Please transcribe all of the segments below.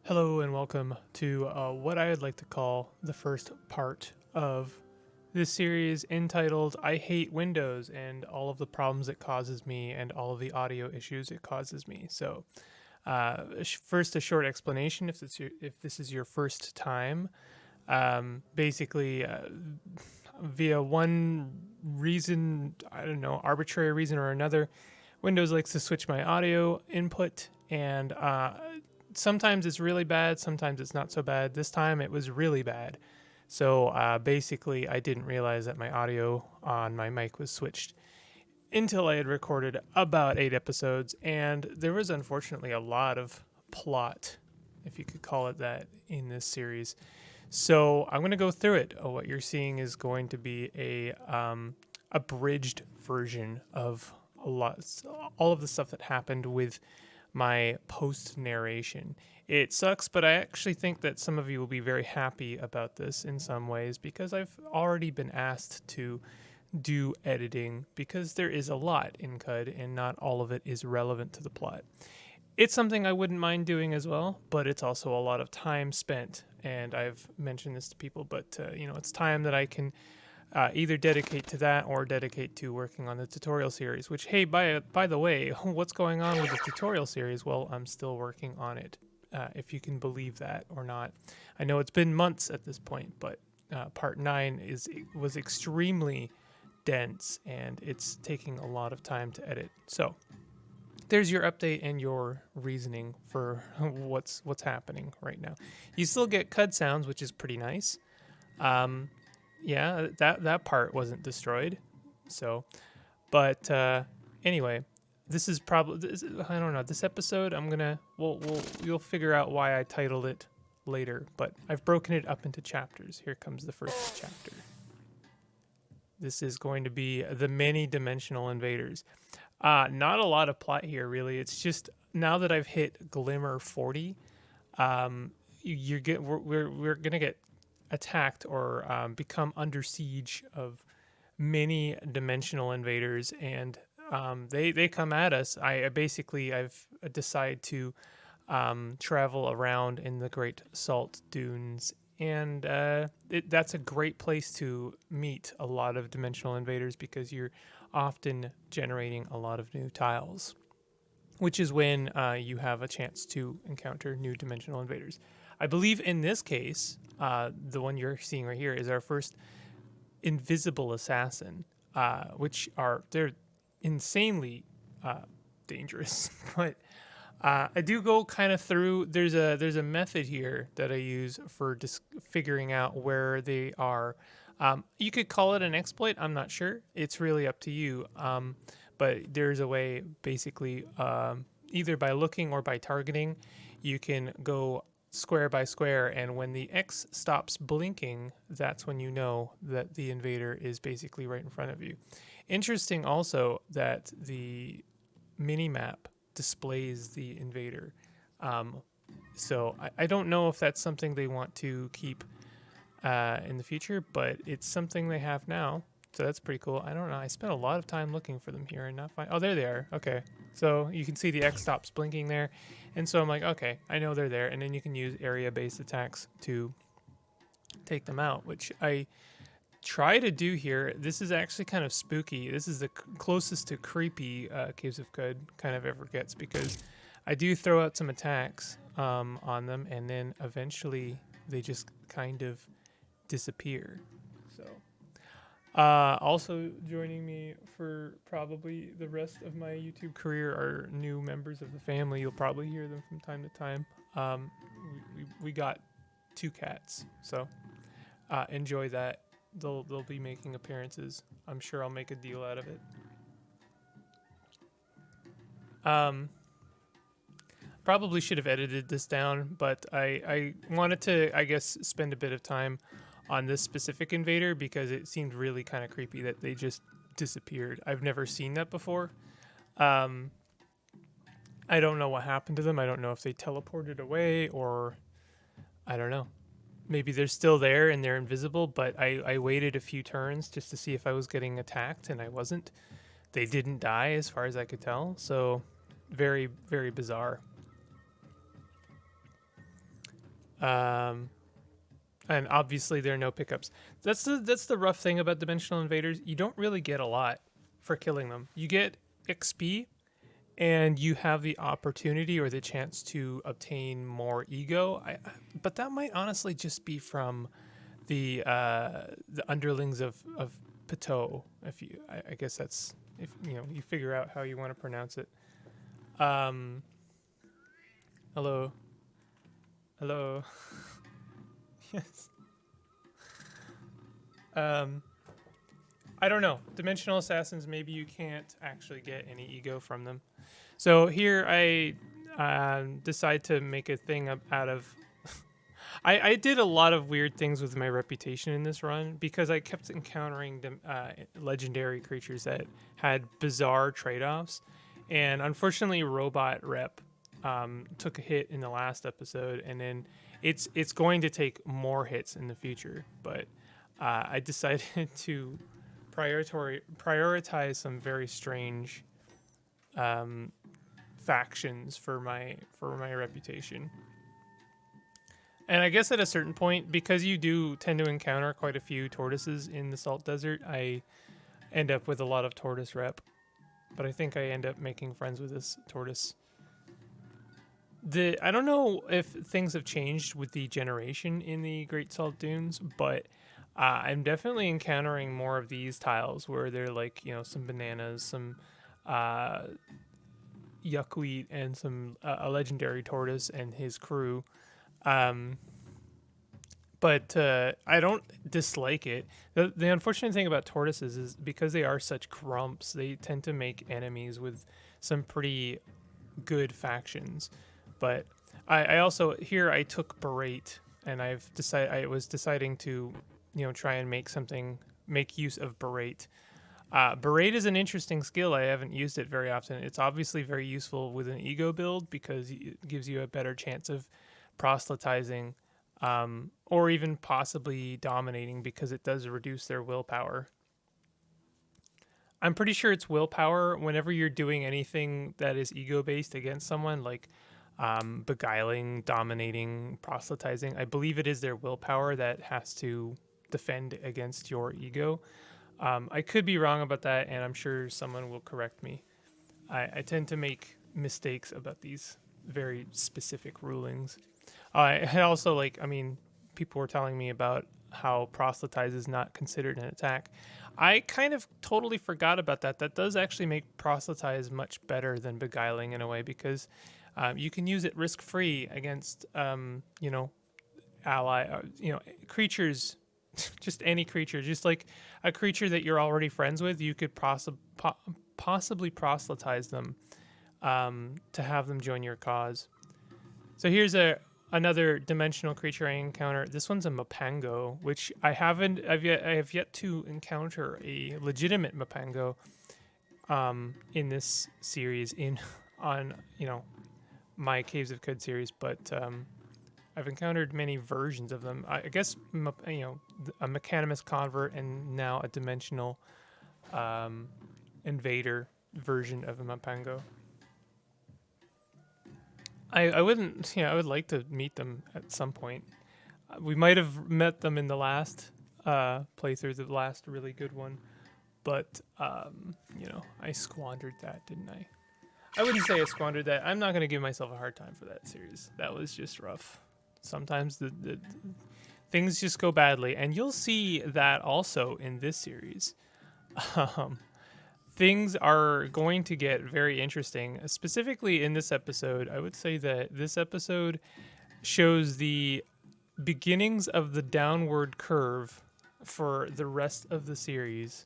Hello and welcome to what I would like to call the first part of this series entitled I Hate Windows and all of the problems it causes me and all of the audio issues it causes me. So, first, a short explanation if this is your first time. Basically, via one reason, I don't know, arbitrary reason or another, Windows likes to switch my audio input and sometimes it's really bad, sometimes it's not so bad. This time it was really bad. So basically, I didn't realize that my audio on my mic was switched until I had recorded about 8 episodes, and there was unfortunately a lot of plot, if you could call it that, in this series. So I'm going to go through it. What you're seeing is going to be a abridged version of all of the stuff that happened with my post narration. It sucks, but I actually think that some of you will be very happy about this in some ways because I've already been asked to do editing because there is a lot in CUD and not all of it is relevant to the plot. It's something I wouldn't mind doing as well, but it's also a lot of time spent, and I've mentioned this to people, but it's time that I can either dedicate to that or dedicate to working on the tutorial series, which, hey, by the way, what's going on with the tutorial series? Well, I'm still working on it, if you can believe that or not. I know it's been months at this point, but part 9 was extremely dense, and it's taking a lot of time to edit. So there's your update and your reasoning for what's happening right now. You still get CUD sounds, which is pretty nice. Yeah, that part wasn't destroyed. So, but anyway, this is probably I don't know. This episode, you'll figure out why I titled it later. But I've broken it up into chapters. Here comes the first chapter. This is going to be the many-dimensional invaders. Not a lot of plot here, really. It's just now that I've hit Glimmer 40, we're gonna get attacked or become under siege of many dimensional invaders, and they come at us. I've decided to travel around in the Great Salt Dunes, and that's a great place to meet a lot of dimensional invaders because you're often generating a lot of new tiles, which is when you have a chance to encounter new dimensional invaders. I believe in this case, the one you're seeing right here is our first invisible assassin, they're insanely dangerous. But I do go kind of through. There's a method here that I use for just figuring out where they are. You could call it an exploit. I'm not sure. It's really up to you. But there's a way, basically, either by looking or by targeting, you can go square by square, and when the X stops blinking, that's when you know that the invader is basically right in front of you. Interesting also that the mini-map displays the invader. So I don't know if that's something they want to keep in the future, but it's something they have now. So that's pretty cool. I don't know. I spent a lot of time looking for them here and not find. Oh, there they are. Okay. So you can see the X stops blinking there. And so I'm like, okay, I know they're there. And then you can use area-based attacks to take them out, which I try to do here. This is actually kind of spooky. This is the closest to creepy Caves of Qud kind of ever gets, because I do throw out some attacks on them, and then eventually they just kind of disappear. So also joining me for probably the rest of my YouTube career are new members of the family. You'll probably hear them from time to time. We got 2 cats, so enjoy that. They'll be making appearances. I'm sure I'll make a deal out of it. Probably should have edited this down, but I wanted to, I guess, spend a bit of time on this specific invader because it seemed really kind of creepy that they just disappeared. I've never seen that before. I don't know what happened to them. I don't know if they teleported away or I don't know. Maybe they're still there and they're invisible, but I waited a few turns just to see if I was getting attacked, and I wasn't. They didn't die as far as I could tell, so very, very bizarre. Um, and obviously there are no pickups. That's the rough thing about dimensional invaders. You don't really get a lot for killing them. You get XP, and you have the opportunity or the chance to obtain more ego. But that might honestly just be from the underlings of Pateau. If you, I guess that's if you figure out how you want to pronounce it. Um, hello, hello. Yes. Um, I don't know. Dimensional assassins. Maybe you can't actually get any ego from them. So here I decide to make a thing out of. I did a lot of weird things with my reputation in this run because I kept encountering legendary creatures that had bizarre trade-offs, and unfortunately, Robot Rep took a hit in the last episode, and then it's going to take more hits in the future. But I decided to prioritize some very strange factions for my reputation. And I guess at a certain point, because you do tend to encounter quite a few tortoises in the salt desert, I end up with a lot of tortoise rep. But I think I end up making friends with this tortoise. I don't know if things have changed with the generation in the Great Salt Dunes, but I'm definitely encountering more of these tiles where they're like, some bananas, some yuckweed, and some a legendary tortoise and his crew. Um, but I don't dislike it. The unfortunate thing about tortoises is because they are such grumps, they tend to make enemies with some pretty good factions. But I also here I took berate, and I was deciding to try and make use of berate. Berate is an interesting skill. I haven't used it very often. It's obviously very useful with an ego build because it gives you a better chance of proselytizing, or even possibly dominating because it does reduce their willpower. I'm pretty sure it's willpower whenever you're doing anything that is ego based against someone, like beguiling, dominating, proselytizing. I believe it is their willpower that has to defend against your ego. I could be wrong about that, and I'm sure someone will correct me. I tend to make mistakes about these very specific rulings. I also people were telling me about how proselytize is not considered an attack. I kind of totally forgot about that. That does actually make proselytize much better than beguiling in a way because you can use it risk free against creatures, just any creature, just like a creature that you're already friends with. You could possibly proselytize them to have them join your cause. So here's another dimensional creature I encounter. This one's a Mapango, which I have yet to encounter a legitimate Mapango in this series on my Caves of Qud series, but I've encountered many versions of them. I guess a Mechanimous convert and now a dimensional invader version of a Mapango. I wouldn't. I would like to meet them at some point. We might have met them in the last playthrough, the last really good one, but I squandered that, didn't I? I wouldn't say I squandered that. I'm not going to give myself a hard time for that series. That was just rough. Sometimes the things just go badly, and you'll see that also in this series. Things are going to get very interesting, specifically in this episode. I would say that this episode shows the beginnings of the downward curve for the rest of the series.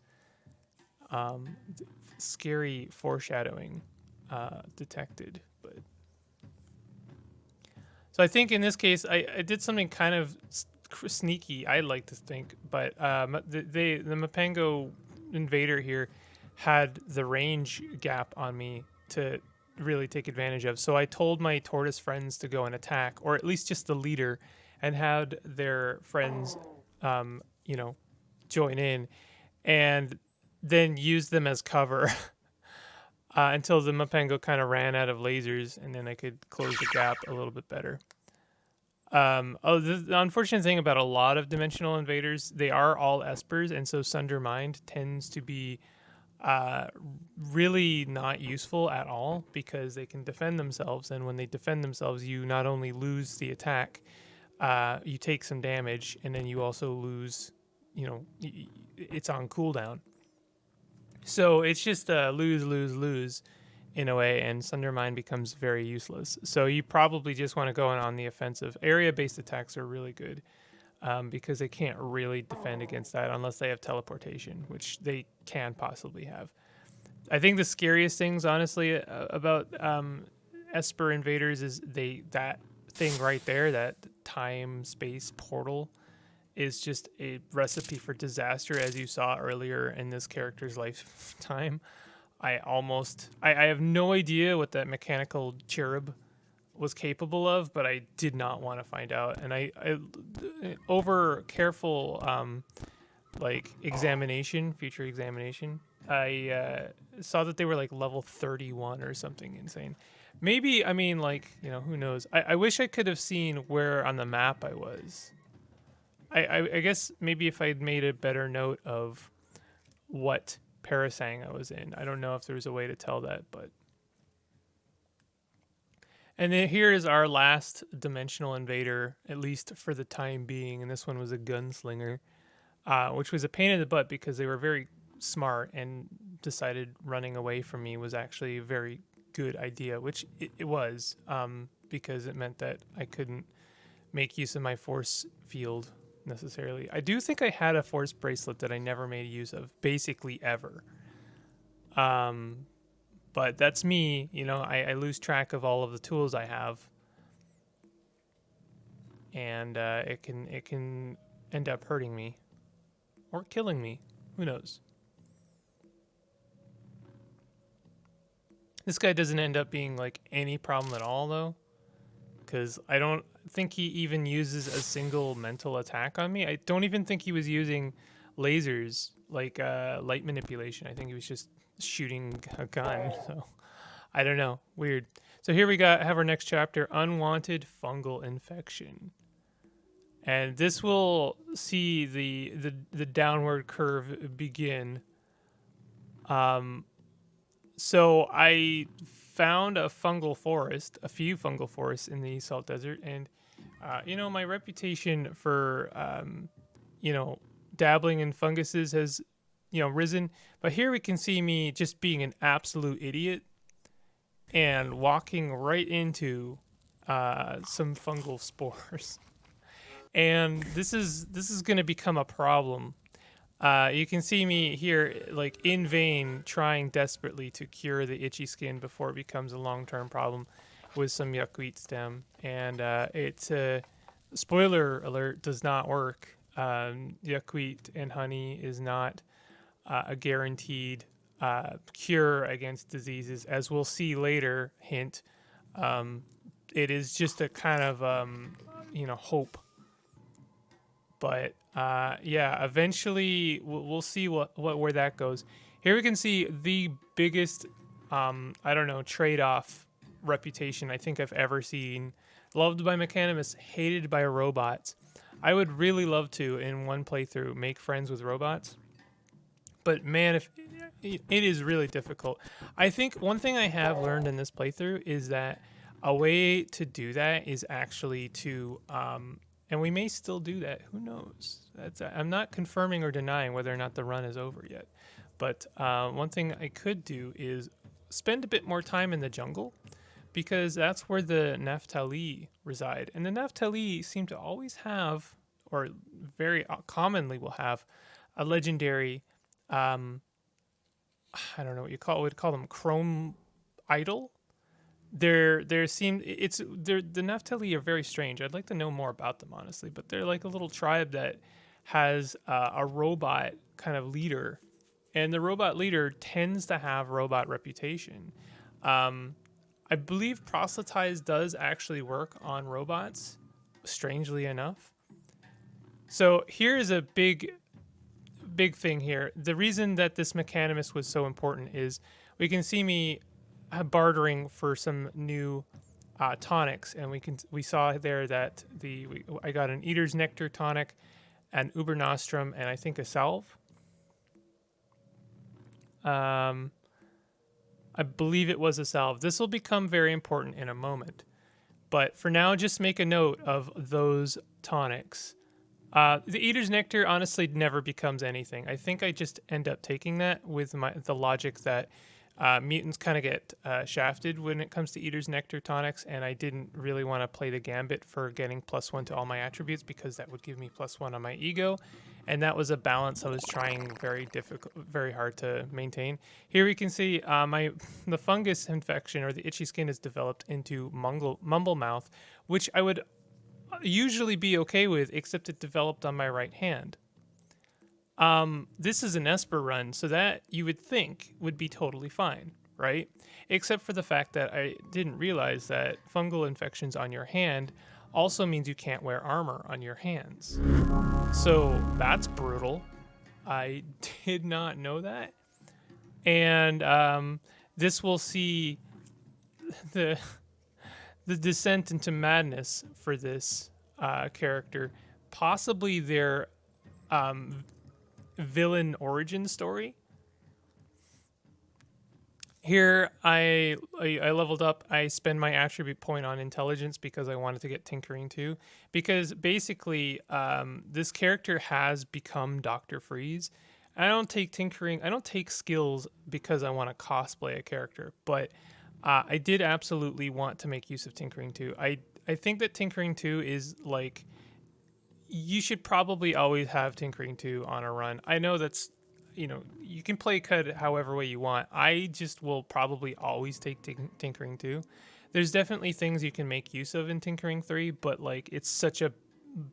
Scary foreshadowing detected, but so I think in this case I did something kind of sneaky, I like to think, but the Mapango invader here had the range gap on me to really take advantage of. So I told my tortoise friends to go and attack, or at least just the leader, and had their friends, join in, and then use them as cover until the Mapango kind of ran out of lasers, and then I could close the gap a little bit better. The unfortunate thing about a lot of dimensional invaders, they are all espers, and so Sunder Mind tends to be uh, really not useful at all because they can defend themselves, and when they defend themselves, you not only lose the attack, you take some damage, and then you also lose. You know, it's on cooldown, so it's just a lose, lose, lose in a way, and Sundermine becomes very useless. So you probably just want to go on the offensive. Area-based attacks are really good because they can't really defend against that unless they have teleportation, which they can possibly have. I think the scariest things, honestly, about Esper invaders is that thing right there, that time space portal, is just a recipe for disaster, as you saw earlier in this character's lifetime. I have no idea what that mechanical cherub was capable of, but I did not want to find out. And I over careful like examination, future examination, I saw that they were like level 31 or something insane. Maybe, I mean, like, you know, who knows? I wish I could have seen where on the map I was. I guess maybe if I'd made a better note of what parasang I was in. I don't know if there was a way to tell that, but. And then here is our last dimensional invader, at least for the time being. And this one was a gunslinger, which was a pain in the butt because they were very smart and decided running away from me was actually a very good idea, which it was, because it meant that I couldn't make use of my force field necessarily. I do think I had a force bracelet that I never made use of, basically ever. But that's me, you know, I lose track of all of the tools I have. And it can end up hurting me. Or killing me. Who knows? This guy doesn't end up being like any problem at all, though. Because I don't think he even uses a single mental attack on me. I don't even think he was using lasers, like light manipulation. I think he was just shooting a gun. So I don't know. Weird. So here we have our next chapter, unwanted fungal infection. And this will see the downward curve begin. So I found a few fungal forests in the salt desert, and you know, my reputation for you know, dabbling in funguses has, you know, risen. But here we can see me just being an absolute idiot and walking right into some fungal spores. And this is going to become a problem. You can see me here, like, in vain, trying desperately to cure the itchy skin before it becomes a long-term problem with some yuckweed stem. And it's spoiler alert, does not work. Yuckweed and honey is not a guaranteed cure against diseases, as we'll see later. Hint: it is just a kind of you know, hope. But yeah, eventually we'll see where that goes. Here we can see the biggest I don't know, trade-off reputation I think I've ever seen. Loved by mechanimists, hated by robots. I would really love to, in one playthrough, make friends with robots. But man, if it is really difficult. I think one thing I have learned in this playthrough is that a way to do that is actually to and we may still do that. Who knows? I'm not confirming or denying whether or not the run is over yet. But one thing I could do is spend a bit more time in the jungle, because that's where the Naphtali reside. And the Naphtali seem to always have, or very commonly will have, a legendary, I don't know what you would call them, chrome idol. The Naphtali are very strange. I'd like to know more about them, honestly, but they're like a little tribe that has a robot kind of leader, and the robot leader tends to have robot reputation. I believe proselytize does actually work on robots, strangely enough. So here is a big thing here. The reason that this mechanimist was so important is we can see me bartering for some new tonics, and we saw there that I got an Eater's Nectar tonic, an Ubernostrum, and I think a salve. I believe it was a salve. This will become very important in a moment, but for now, just make a note of those tonics. The Eater's Nectar honestly never becomes anything. I think I just end up taking that with the logic that mutants kind of get shafted when it comes to Eater's Nectar tonics, and I didn't really want to play the gambit for getting +1 to all my attributes because that would give me +1 on my ego, and that was a balance I was trying very hard to maintain. Here we can see the fungus infection or the itchy skin is developed into mumble mouth, which I would usually be okay with, except it developed on my right hand. This is an Esper run, so that you would think would be totally fine, right? Except for the fact that I didn't realize that fungal infections on your hand also means you can't wear armor on your hands. So that's brutal. I did not know that. And this will see the descent into madness for this character, possibly their villain origin story. Here I leveled up. I spend my attribute point on intelligence because I wanted to get tinkering too, because basically this character has become Dr. Freeze. I don't take tinkering, I don't take skills because I want to cosplay a character, but I did absolutely want to make use of tinkering too. I think that tinkering 2 is like, you should probably always have tinkering 2 on a run. I know that's, you can play CUD however way you want. I just will probably always take tinkering 2. There's definitely things you can make use of in tinkering 3, but like it's such a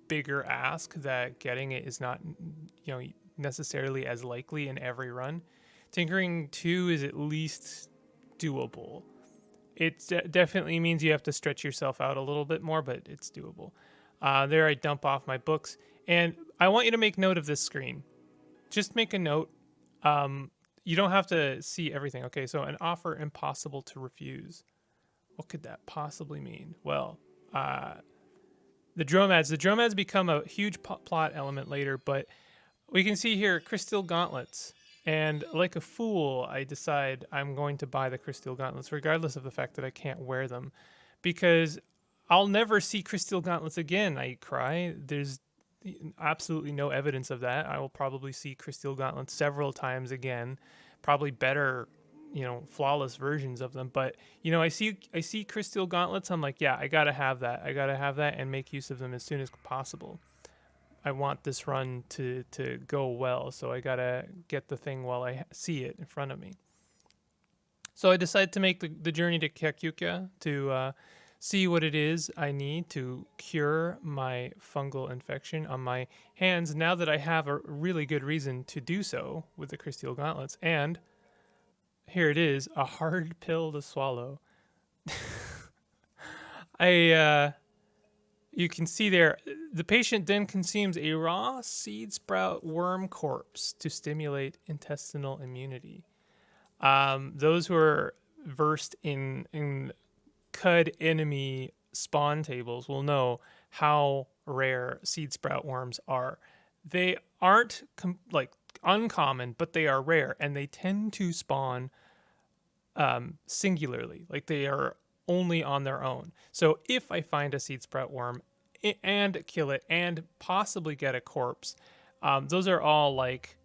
bigger ask that getting it is not, necessarily as likely in every run. Tinkering 2 is at least doable. It definitely means you have to stretch yourself out a little bit more, but it's doable. There I dump off my books. And I want you to make note of this screen. Just make a note. You don't have to see everything. Okay, so an offer impossible to refuse. What could that possibly mean? Well, the Dromads. The Dromads become a huge plot element later, but we can see here Crystal Gauntlets. And like a fool, I decide I'm going to buy the Crystal Gauntlets, regardless of the fact that I can't wear them, because I'll never see Crystal Gauntlets again, I cry. There's absolutely no evidence of that. I will probably see Crystal Gauntlets several times again, probably better, flawless versions of them. But, I see Crystal Gauntlets, I'm like, yeah, I gotta have that. I gotta have that and make use of them as soon as possible. I want this run to go well, so I gotta get the thing while I see it in front of me. So I decided to make the journey to Kakyuka to see what it is I need to cure my fungal infection on my hands, now that I have a really good reason to do so with the Crystal Gauntlets. And here it is, a hard pill to swallow. You can see there, the patient then consumes a raw seed sprout worm corpse to stimulate intestinal immunity. Those who are versed in CUD enemy spawn tables will know how rare seed sprout worms are. They aren't uncommon, but they are rare, and they tend to spawn singularly, like they are only on their own. So if I find a seed sprout worm and kill it and possibly get a corpse, those are all like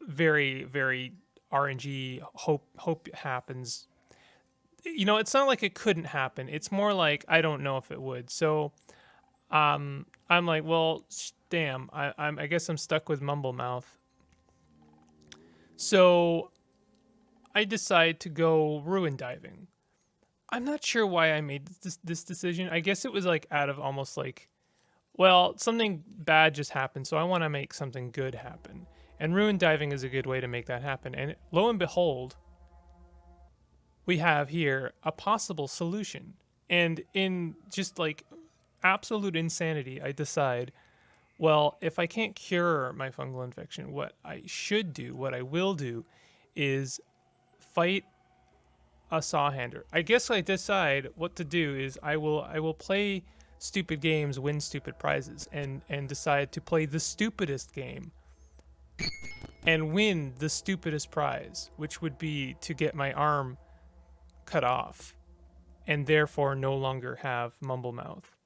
very, very RNG, hope it happens. It's not like it couldn't happen. It's more like I don't know if it would. So I'm like, well, damn, I guess I'm stuck with Mumble Mouth. So I decide to go ruin diving. I'm not sure why I made this decision. I guess it was like out of almost like, well, something bad just happened, so I want to make something good happen. And ruin diving is a good way to make that happen. And lo and behold, we have here a possible solution. And in just like absolute insanity, I decide, well, if I can't cure my fungal infection, what I should do, what I will do, is fight a Sawhander. I guess I decide what to do is I will play stupid games, win stupid prizes, and decide to play the stupidest game and win the stupidest prize, which would be to get my arm cut off and therefore no longer have mumble mouth.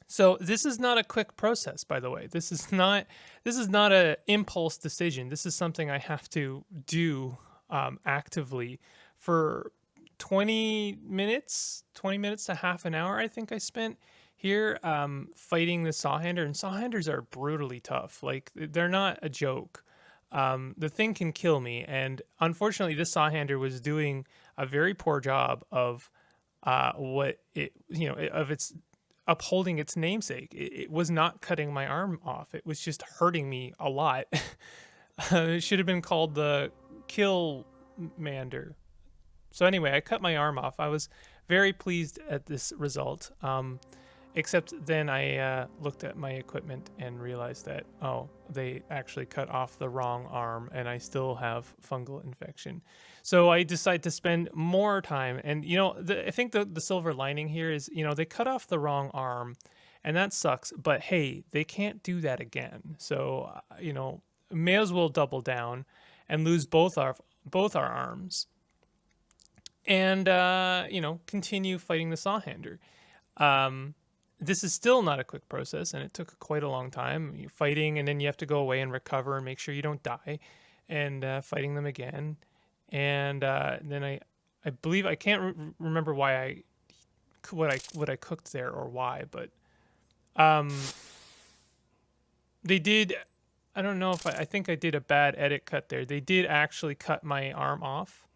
So this is not a quick process, by the way. This is not a impulse decision. This is something I have to do actively for 20 minutes to half an hour. I think I spent here fighting the Sawhander, and Sawhanders are brutally tough. Like, they're not a joke. The thing can kill me, and unfortunately, this Sawhander was doing a very poor job of of its upholding its namesake. It was not cutting my arm off. It was just hurting me a lot. It should have been called the Kill Mander. So anyway, I cut my arm off. I was very pleased at this result. Except then I looked at my equipment and realized that, oh, they actually cut off the wrong arm and I still have fungal infection. So I decided to spend more time. And, I think the silver lining here is, they cut off the wrong arm and that sucks. But hey, they can't do that again. So, may as well double down and lose both our arms and, continue fighting the Sawhander. This is still not a quick process, and it took quite a long time. You're fighting, and then you have to go away and recover and make sure you don't die, and fighting them again. And then I believe I can't remember what I cooked there or why, but they did. I don't know if I think I did a bad edit cut there. They did actually cut my arm off.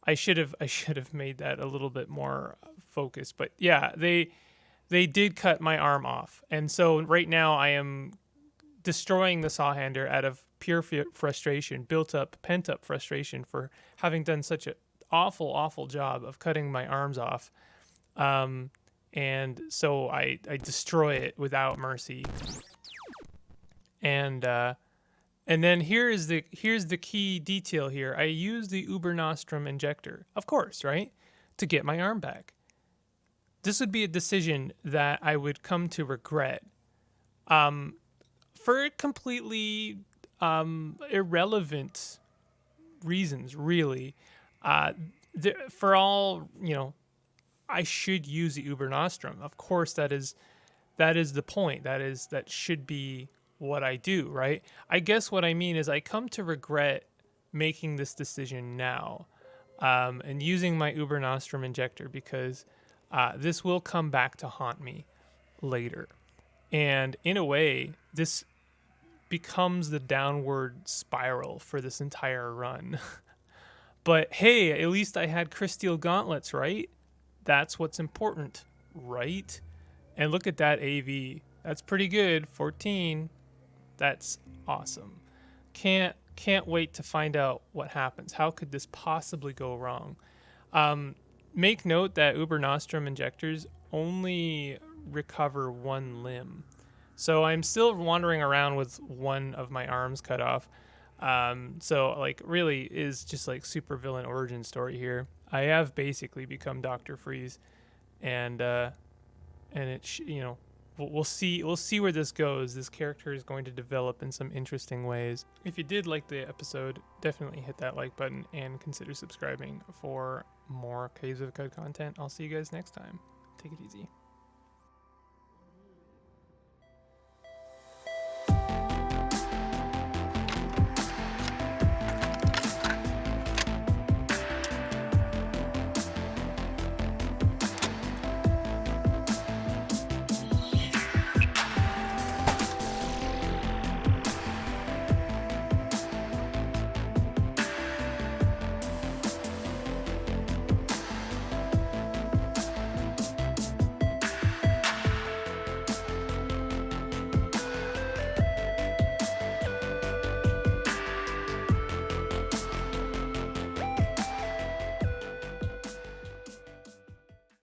I should have made that a little bit more focused, but yeah, they did cut my arm off, and so right now I am destroying the Sawhander out of pure frustration, pent up frustration for having done such an awful job of cutting my arms off, and so I destroy it without mercy, and then here's the key detail here. I use the Ubernostrum injector, of course, right, to get my arm back. This would be a decision that I would come to regret, for completely irrelevant reasons, really. For all I should use the Ubernostrum. Of course, that is the point. That should be what I do, right? I guess what I mean is I come to regret making this decision now, and using my Ubernostrum injector, because this will come back to haunt me later. And in a way, this becomes the downward spiral for this entire run. But hey, at least I had Crysteel Gauntlets, right? That's what's important, right? And look at that AV. That's pretty good. 14. That's awesome. Can't wait to find out what happens. How could this possibly go wrong? Make note that Ubernostrum injectors only recover one limb. So I'm still wandering around with one of my arms cut off. So like really is just like super villain origin story here. I have basically become Dr. Freeze, and it we'll see where this goes. This character is going to develop in some interesting ways. If you did like the episode, definitely hit that like button and consider subscribing for more Caves of Qud content. I'll see you guys next time. Take it easy.